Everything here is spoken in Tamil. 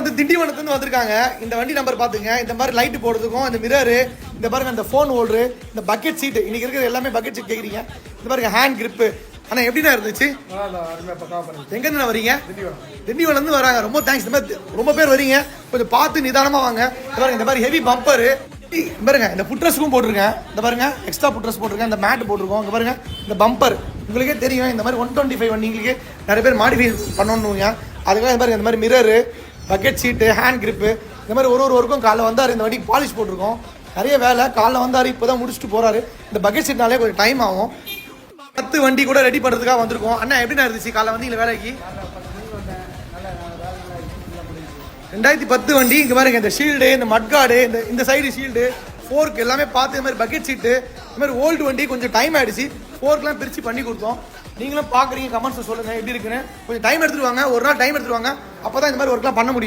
வந்து திண்டிவனத்துலேருந்து வந்திருக்காங்க. இந்த வண்டி நம்பர் பார்த்துங்க. இந்த மாதிரி லைட்டு போடுறதுக்கும் இந்த மிரரு, இந்த பாருங்க இந்த ஃபோன் ஹோல்டரு, இந்த பக்கெட் சீட்டு, இன்னைக்கு இருக்கிற எல்லாமே பக்கெட் சீட் கேட்குறீங்க. இந்த பாருங்க ஹேண்ட் கிரிப்பு. ஆனால் எப்படின்னா இருந்துச்சு? எங்கேருந்து வரீங்க? திண்டிவனம்லேருந்து வராங்க. ரொம்ப தேங்க்ஸ். இந்த மாதிரி ரொம்ப பேர் வரீங்க, கொஞ்சம் பார்த்து நிதானமாக வாங்க. இந்த பாருங்க இந்த மாதிரி ஹெவி பம்பரு பாருங்க. இந்த புட்ரஸ்க்கும் போட்டிருக்கேன். இந்த பாருங்க எக்ஸ்ட்ரா புட்ரஸ் போட்டிருக்கேன். இந்த மேட் போட்டிருக்கோம். இங்க பாருங்க இந்த பம்பர் உங்களுக்கே தெரியும். இந்த மாதிரி 125 வண்டிங்களுக்கு நிறைய பேர் மாடிஃபை பண்ணணுங்க. அதுக்காக இந்த பாருங்க இந்த மாதிரி மிரரு, பக்கெட் சீட்டு, ஹேண்ட் கிரிப்பு, இந்த மாதிரி ஒரு ஒருக்கும் காலைல வந்தார். இந்த வண்டிக்கு பாலிஷ் போட்டிருக்கோம். நிறைய வேலை காலைல வந்தார். இப்போ தான் முடிச்சுட்டு போறாரு. இந்த பக்கெட் சீட்னாலே கொஞ்சம் டைம் ஆகும். 10 வண்டி கூட ரெடி பண்ணுறதுக்காக வந்திருக்கோம். அண்ணா எப்படின்னா இருந்துச்சு காலைல வந்தீங்களா வேலைக்கு? 2010 வண்டி. இங்கே பாருங்க இந்த ஷீல்டு, இந்த மட்கார்டு, இந்த சைடு ஷீல்டு, ஃபோர்க் எல்லாமே பார்த்து. இந்த மாதிரி பக்கெட் சீட்டு, இந்த மாதிரி ஓல்டு வண்டி கொஞ்சம் டைம் ஆயிடுச்சு. ஃபோர்க்லாம் பிரித்து பண்ணி கொடுத்தோம். நீங்களும் பார்க்குறீங்க, கமெண்ட்ஸ் சொல்லுங்கள் எப்படி இருக்குன்னு. கொஞ்சம் டைம் எடுத்துட்டு வாங்க. ஒரு நாள் டைம் எடுத்துட்டு வாங்க. அப்போ தான் இந்த மாதிரி ஒர்க்லாம் பண்ண முடியும்.